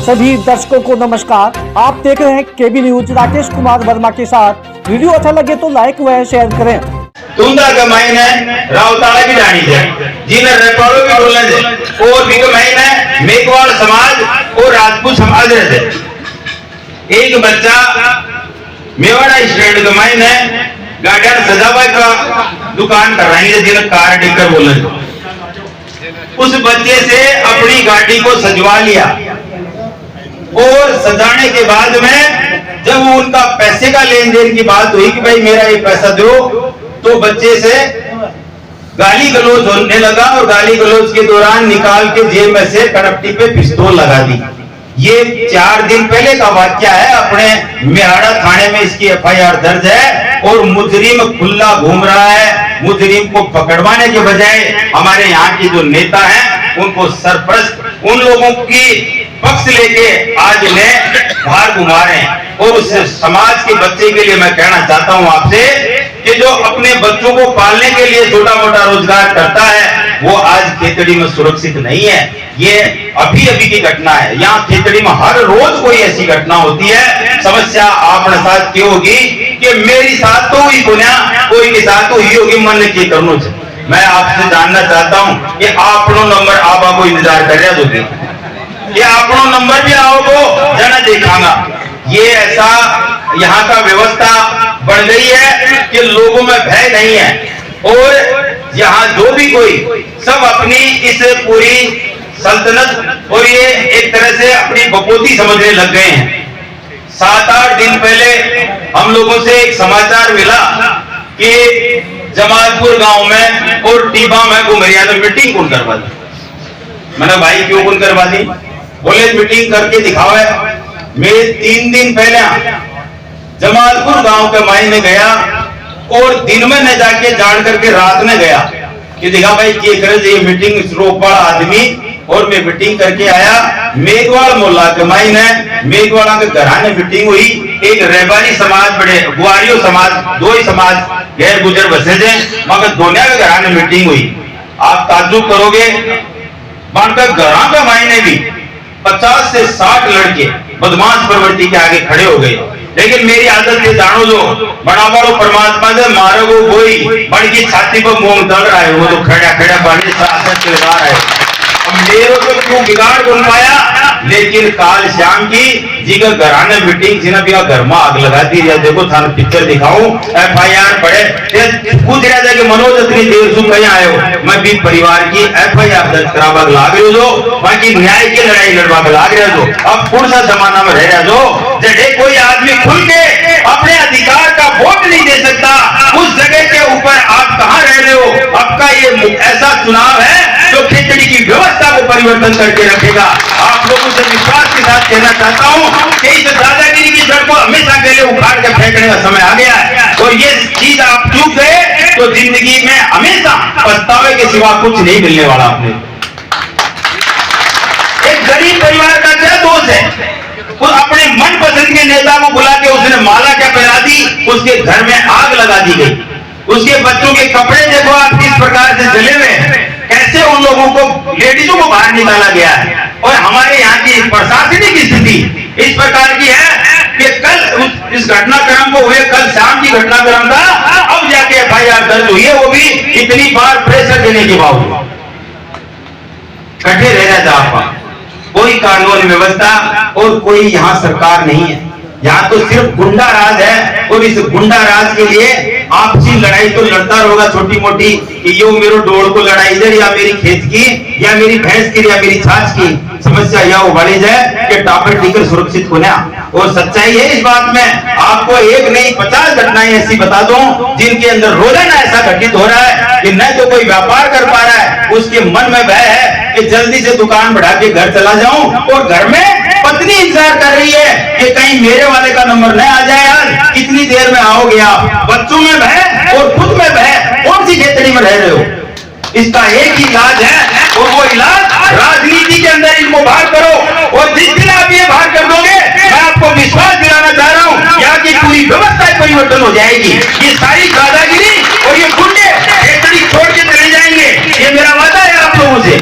सभी दर्शकों को नमस्कार। आप देख रहे हैं केबी न्यूज। राकेश कुमार वर्मा के साथ। वीडियो अच्छा लगे तो लाइक व शेयर करें। तुंदा कमाई ने रावताड़ा की जानी है, जिन्हें रेकॉर्डों की बोलने से और भी कमाई ने मेघवाल समाज और राजपूत समाज रहते। एक बच्चा मेवाड़ा स्टैंड कमाई ने गाड़ियां सजावा का दुकान कर रही है, जिन्हें कार टिकर बोलने। उस बच्चे से अपनी गाड़ी को सजवा लिया और सजाने के बाद में जब उनका पैसे का लेन देन की बात हुई कि भाई मेरा ये पैसा दो, तो बच्चे से गाली गलौज होने लगा और गाली गलौज के दौरान निकाल के जेब में से कनपटी पे पिस्तौल लगा दी। ये 4 दिन पहले का वाक्य है। अपने मेहाड़ा थाने में इसकी एफआईआर दर्ज है और मुजरिम खुला घूम रहा है। मुजरिम को पकड़वाने के बजाय हमारे यहाँ के जो नेता हैं उनको सरपरस्त उन लोगों की पक्ष लेके आज इन्हें बाहर घुमा रहे हैं। और उस समाज के बच्चे के लिए मैं कहना चाहता हूं आपसे कि जो अपने बच्चों को पालने के लिए छोटा मोटा रोजगार करता है वो आज खेतड़ी में सुरक्षित नहीं है। ये अभी अभी की घटना है। यहाँ खेतड़ी में हर रोज कोई ऐसी घटना होती है। समस्या आपने साथ क्यों होगी कि मेरी साथ तो हुई गुना कोई के साथ तो हुई होगी मन के करनो से। मैं आपसे जानना चाहता हूं कि आपनो नंबर आपको इंतजार कर रहा होगी कि आपनो नंबर भी आओ को जना देखांगा। ये ऐसा यहाँ का व्यवस्था बढ़ गई है कि लोगों में भय नहीं है और यहाँ जो भी कोई सब अपनी इस पूरी सल्तनत और ये एक तरह से अपनी बपोती समझने लग गए हैं। 7-8 दिन पहले हम लोगों से एक समाचार मिला कि जमालपुर गांव में और टीबा में घुमरिया में मीटिंग कौन करवा दी। मैंने भाई क्यों कौन करवा दी? बोले मीटिंग करके दिखाओ। मैं 3 दिन पहले जमालपुर गांव के माई में गया और दिन में न जाके जान करके रात में गया कि देखा भाई ये करे ये मीटिंग रोकवाड़ा आदमी। और मैं मीटिंग करके आया मेघवाल मोहल्ला के माई ने मेघवाड़ा के घराने मीटिंग हुई। एक रेबारी समाज बड़े गुआरियो समाज दो ही समाज गैर गुजर बसे थे मगर दोनों के घराने मीटिंग हुई। आप ताज्जुब करोगे बनकर घरा के मायने भी 50 से 60 लड़के बदमाश प्रवृत्ति के आगे खड़े हो गए। लेकिन मेरी आदत ये जानो जो बनावारो परमात्मा से मारो वो कोई बड़ की छाती पर मोंग दल रहा है वो तो खड़ा खड़ा पानी साथ चला रहा है। मेरे को क्यों बिगाड़ बन पाया? लेकिन काल शाम की जी का घराने मीटिंग थी ना भी घर में आग लगा दी। देखो थाने पिक्चर दिखाऊं एफआईआर पड़े पूछ रहा था कि मनोज इतनी देर से कहीं आए हो। मैं भी परिवार की एफआईआर दर्ज करावा लाग रहे हो बाकी न्याय की लड़ाई लड़वा लाग रहे हो। अब कौन सा जमाना में रह रहे हो जैसे कोई आदमी खुल के अपने अधिकार का वोट नहीं दे सकता उस जगह के ऊपर आप कहां रह रहे हो? आपका ये ऐसा चुनाव है जो खेतड़ी की व्यवस्था को परिवर्तन करके रखेगा। आप लोगों से विश्वास के साथ कहना चाहता हूं कि इस दादागिरी की जड़ को हमेशा के लिए उखाड़ के फेंकने का समय आ गया है और ये चीज आप चूक गए तो जिंदगी में हमेशा पछतावे के सिवा कुछ नहीं मिलने वाला। आपने एक गरीब परिवार का क्या दोष है? वो अपने मनपसंद के नेता को बुला के उसने माला क्या पहना दी, उसके घर में आग लगा दी गई। उसके बच्चों के कपड़े देखो आप किस प्रकार से जले हुए, कैसे उन लोगों को लेडीजों को बाहर निकाला गया है। और हमारे यहाँ की प्रशासनिक स्थिति इस प्रकार की है कि कल इस घटनाक्रम को हुए कल शाम की घटनाक्रम था अब जाके एफआईआर दर्ज हुई है वो भी इतनी बार प्रेशर देने के बावजूद। कठे रह रहा था कोई कानून व्यवस्था और कोई यहाँ सरकार नहीं है। यहाँ तो सिर्फ गुंडा राज है और इस गुंडा राज के लिए आपसी लड़ाई तो लड़ता होगा छोटी मोटी कि यो मेरो डोड़ को लड़ाई इधर या मेरी खेत की या मेरी भैंस की या मेरी छाछ की। समस्या यह उबाली जाए कि टापर टीकर सुरक्षित होना। और सच्चाई है इस बात में आपको एक नहीं 50 घटनाएं ऐसी बता दूं जिनके अंदर रोजाना ऐसा घटित हो रहा है कि न तो कोई व्यापार कर पा रहा है उसके मन में भय है कि जल्दी से दुकान बढ़ा के घर चला जाऊं और घर में पत्नी इंतजार कर रही है कि कहीं मेरे वाले का नंबर न आ जाए। यार कितनी देर में आओगे आप? बच्चों में भय और खुद में भय। कौन सी खेतड़ी में रह रहे हो? इसका एक ही इलाज है और वो इलाज राजनीति के अंदर इनको बाहर करो। और जिस दिन आप ये बाहर कर दोगे मैं आपको विश्वास दिलाना चाह रहा हूँ यहाँ की पूरी व्यवस्था परिवर्तन हो जाएगी। ये सारी दादागिरी और ये गुंडे खेतड़ी छोड़ के चले जाएंगे। ये मेरा वादा है आप लोगों से।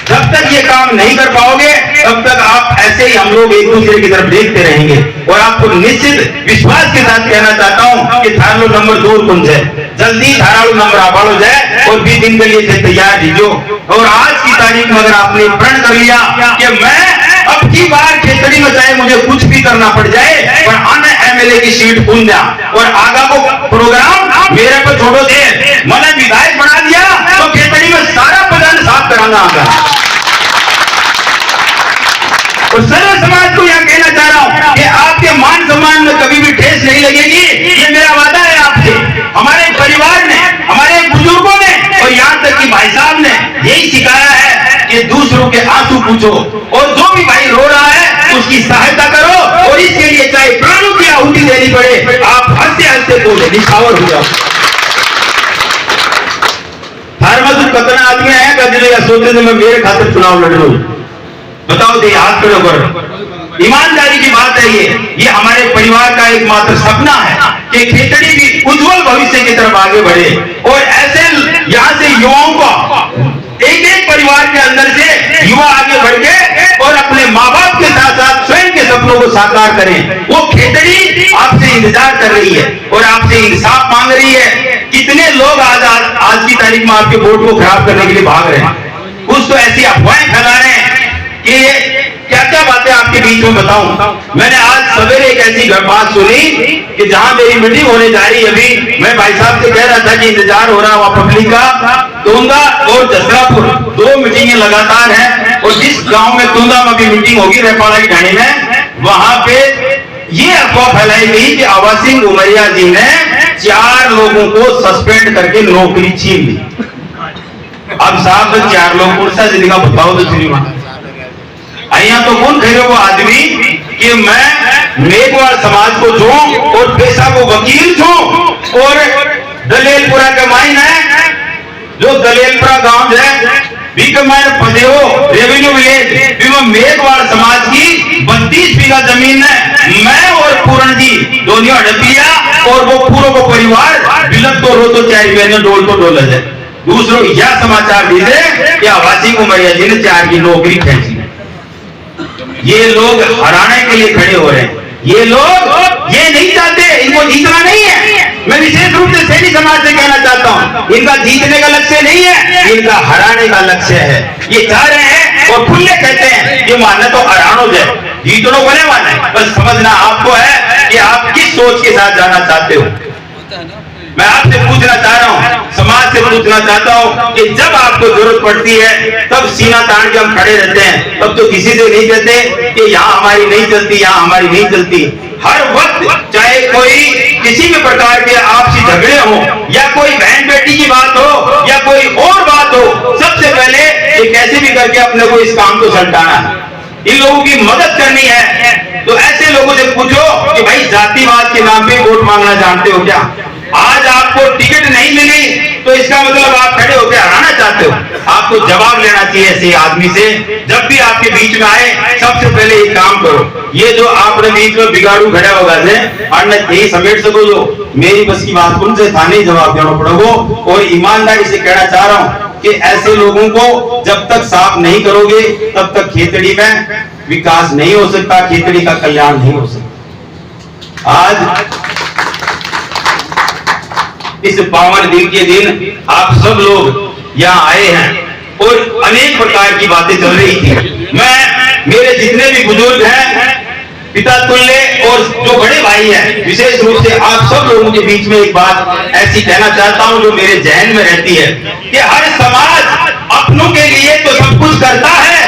जब तक ये काम नहीं कर पाओगे तब तक आप ऐसे हम लोग एक दूसरे की तरफ देखते रहेंगे। और आपको निश्चित विश्वास के साथ कहना चाहता हूं कि थारो नंबर 2 कुंज है, जल्दी थाराड़ू नंबर आपाड़ो जाए और 20 दिन के लिए से तैयार दीजो। और आज की तारीख में अगर आपने प्रण कर लिया कि मैं अब की बार खेतड़ी में चाहे मुझे कुछ भी करना पड़ जाए पर अन्य एमएलए की सीट खून दिया और आगा को प्रोग्राम मेरे पर छोड़ो दे, मैंने विधायक बना दिया तो खेतड़ी में सारा पदान साफ कराना आगा। और सर्व समाज को यह कहना चाह रहा हूं कि आपके मान सम्मान में कभी भी ठेस नहीं लगेगी, ये मेरा वादा है आपसे। हमारे परिवार ने, हमारे बुजुर्गों ने और यहाँ तक कि भाई साहब ने यही सिखाया है कि दूसरों के आंसू पूछो और जो भी भाई रो रहा है उसकी सहायता करो और इसके लिए चाहे प्राणों की आहुति देनी पड़े, आप हंसते हंसते बोले निछावर हो जाओ। कतना आदमी आया का सोचते थे मैं मेरे खातिर चुनाव लड़ लूं, बताओ दे हाथ खड़े कर। ईमानदारी की बात है, ये हमारे परिवार का एकमात्र सपना है कि खेतड़ी भी उज्जवल भविष्य की तरफ आगे बढ़े और ऐसे यहाँ से युवाओं को एक एक परिवार के अंदर से युवा आगे बढ़ के और अपने माँ बाप के साथ साथ स्वयं के सपनों को साकार करें। वो खेतड़ी आपसे इंतजार कर रही है और आपसे इंसाफ मांग रही है। कितने लोग आज की तारीख में आपके वोट को खराब करने के लिए भाग रहे हैं, कुछ तो ऐसी अफवाहें फैला रहे हैं कि क्या क्या बातें आपके बीच में बताऊं। मैंने आज सवेरे एक ऐसी बात सुनी कि जहां मेरी मीटिंग होने जा रही है, अभी मैं भाई साहब से कह रहा था कि इंतजार हो रहा हुआ पब्लिक का, तोंदा और जसरापुर 2 मीटिंगें लगातार हैं और जिस गांव में तोंदा में भी मीटिंग होगी रेपाड़ा की ढाणी में, वहां पे ये अफवाह फैलाई गई कि आवासी उमरिया जी ने 4 लोगों को सस्पेंड करके नौकरी छीन ली। अब साहब 4 लोग कौन सा जिंदगी बताओ तो श्रीमान अहिया तो कौन कहे वो आदमी कि मैं मेघवाल समाज को छू और पेशा को वकील छू और दलेलपुरा के माइन है जो दलेलपुरा गांव है पदेव रेवेन्यू विलेज मेघवाल समाज की 32 बीघा जमीन है। मैं और पूरण जी दोनों हड़पिया और वो पूरा को परिवार बिलक तो रो तो चार महीने डोल तो डोल है। दूसरों यह समाचार दीजिए कि आवासी उमरिया जी ने 4 की नौकरी खींची। ये लोग हराने के लिए खड़े हो रहे हैं, ये लोग ये नहीं चाहते, इनको जीतना नहीं है। मैं विशेष रूप से सैनी समाज से कहना चाहता हूं, इनका जीतने का लक्ष्य नहीं है, इनका हराने का लक्ष्य है। ये चाह रहे हैं और खुले कहते हैं कि मानना तो हरानो जाए, जीतनो बने माने, बस समझना आपको है कि आप किस सोच के साथ जाना चाहते हो। मैं आपसे पूछना चाह रहा हूं, समाज से पूछना चाहता हूं कि जब आपको जरूरत पड़ती है तब सीना तान के हम खड़े रहते हैं, तब तो किसी से नहीं कहते कि यहाँ हमारी नहीं चलती, यहाँ हमारी नहीं चलती। हर वक्त चाहे कोई किसी भी प्रकार के आपसी झगड़े हो या कोई बहन बेटी की बात हो या कोई और बात हो, सबसे पहले ये कैसे भी करके अपने को इस काम को सल्टाना है, इन लोगों की मदद करनी है। तो ऐसे लोगों से पूछो कि भाई जातिवाद के नाम पे वोट मांगना जानते हो क्या? आज आपको टिकट नहीं मिली तो इसका मतलब आप खड़े होकर हराना चाहते हो। आपको जवाब लेना चाहिए ऐसे आदमी से, जब भी आपके बीच में आए सबसे पहले एक काम करो, ये जो आपने बीच में बिगाड़ू खड़ा होगा से अन्य यही समेट सको जो मेरी बस की बात उनसे थाने जवाब देना पड़ेगा। और ईमानदारी से कहना चाह रहा हूं कि ऐसे लोगों को जब तक साफ नहीं करोगे तब तक खेतड़ी में विकास नहीं हो सकता, खेतड़ी का कल्याण नहीं हो सकता। आज इस पावन दिन के दिन आप सब लोग यहाँ आए हैं और अनेक प्रकार की बातें चल रही थी। मैं मेरे जितने भी बुजुर्ग हैं, पिता तुल्य और जो बड़े भाई हैं, विशेष रूप से आप सब लोगों के बीच में एक बात ऐसी कहना चाहता हूं जो मेरे जहन में रहती है कि हर समाज अपनों के लिए तो सब कुछ करता है,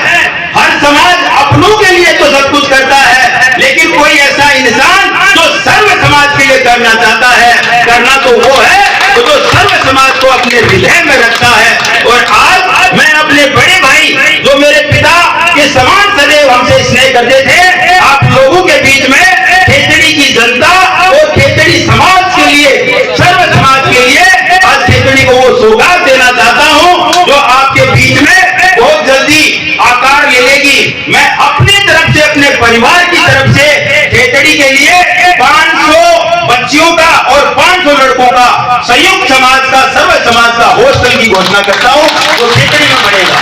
हर समाज अपनों के लिए तो सब कुछ करता है, लेकिन कोई ऐसा इंसान जो सर्व समाज के लिए करना चाहता है, करना तो वो है तो जो सर्व समाज को अपने हृदय में रखता है। और आज मैं अपने बड़े भाई जो मेरे पिता के समान सदैव हमसे स्नेह करते थे, आप लोगों के बीच में खेतड़ी की जनता और खेतड़ी समाज के लिए, सर्व समाज के लिए आज खेतड़ी को वो सौगात देना चाहता हूं जो आपके बीच में बहुत जल्दी आकार ले लेगी। मैं अपनी तरफ से, अपने परिवार की तरफ से खेतड़ी के लिए 500 बच्चियों का और 500 लड़कों का संयुक्त समाज का, सर्व समाज का हॉस्टल की घोषणा करता हूं जो खेतड़ी में बढ़ेगा।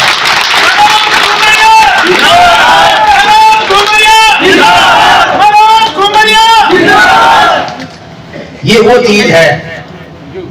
ये वो चीज है,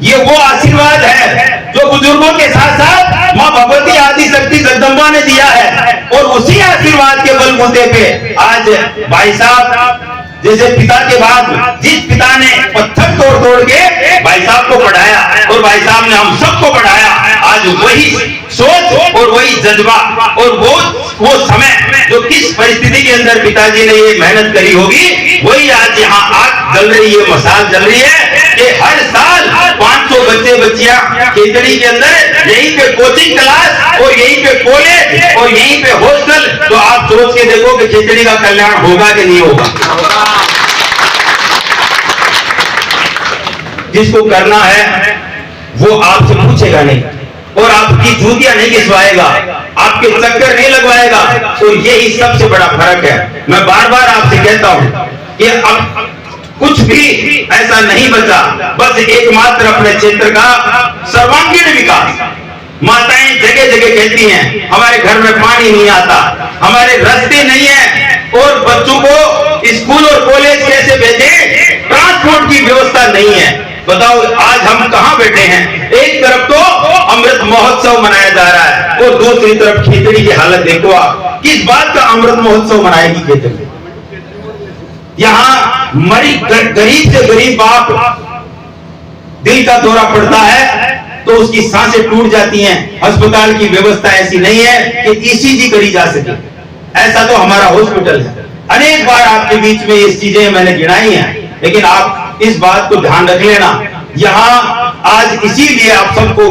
ये वो आशीर्वाद है जो बुजुर्गों के साथ साथ मां भगवती आदि शक्ति जगदम्बा ने दिया है। और उसी आशीर्वाद के बलबूते पे आज भाई साहब जैसे पिता के बाद जिस पिता ने पत्थर तोड़ तोड़ के भाई साहब को पढ़ाया और भाई साहब ने हम सबको पढ़ाया, आज वही सोच और वही जज्बा और वो समय जो किस परिस्थिति के अंदर पिताजी ने ये मेहनत करी होगी, वही आज यहाँ आग जल रही है, मसाल जल रही है कि हर साल 500 बच्चे बच्चियां खेतड़ी के अंदर यहीं पे कोचिंग क्लास और यहीं पे कॉलेज और यहीं पे हॉस्टल। तो आप सोच के देखो कि खेतड़ी का कल्याण होगा कि नहीं होगा। जिसको करना है वो आपसे पूछेगा नहीं और आपकी जूतियां नहीं घिसवाएगा, आपके चक्कर नहीं लगवाएगा। तो यही सबसे बड़ा फर्क है। मैं बार बार आपसे कहता हूं कि अब कुछ भी ऐसा नहीं बचा, बस एकमात्र अपने क्षेत्र का सर्वांगीण विकास। माताएं जगह जगह कहती हैं हमारे घर में पानी नहीं आता, हमारे रास्ते नहीं है और बच्चों को स्कूल और कॉलेज कैसे भेजें, ट्रांसपोर्ट की व्यवस्था नहीं है। बताओ आज हम कहां बैठे हैं। एक तरफ तो अमृत महोत्सव मनाया जा रहा है और दूसरी तरफ खेतड़ी की हालत देखो आप। किस बात का अमृत महोत्सव मनाएगी खेतड़ी। यहां गरीब से गरीब बाप दिल का दौरा पड़ता है तो उसकी सांसें टूट जाती हैं। अस्पताल की व्यवस्था ऐसी नहीं है कि ईसीजी करी जा सके। ऐसा तो हमारा हॉस्पिटल है। अनेक बार आपके बीच में ये चीजें मैंने गिनाई हैं, लेकिन आप इस बात को ध्यान रख लेना। यहाँ आज इसीलिए आप सबको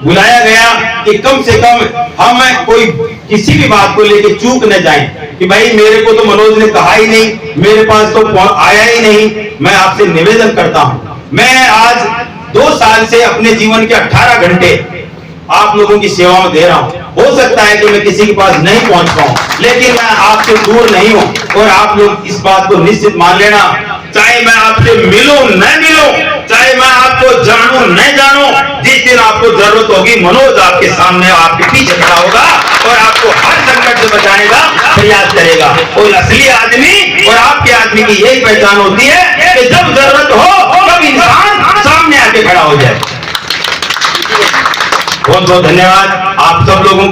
बुलाया गया कि कम से कम हम कोई किसी भी बात को लेके चूक न जाएं कि भाई मेरे को तो मनोज ने कहा ही नहीं, मेरे पास तो आया ही नहीं। मैं आपसे निवेदन करता हूं, मैं आज 2 साल से अपने जीवन के 18 घंटे आप लोगों की सेवा में दे रहा हूं। हो सकता है कि मैं किसी के पास नहीं पहुंच पाऊं, लेकिन मैं आपसे दूर नहीं हूं। और आप लोग इस बात को निश्चित मान लेना, चाहे मैं आपसे मिलूं न मिलूं, चाहे मैं आपको जानूं न जानूं, जिस दिन आपको जरूरत होगी मनोज आपके सामने आपके पीछे खड़ा होगा और आपको हर संकट से बचाने का प्रयास करेगा। और असली आदमी और आपके आदमी की यही पहचान होती है कि जब जरूरत हो तब इंसान सामने आके खड़ा हो जाए। बहुत बहुत धन्यवाद आप सब लोगों का।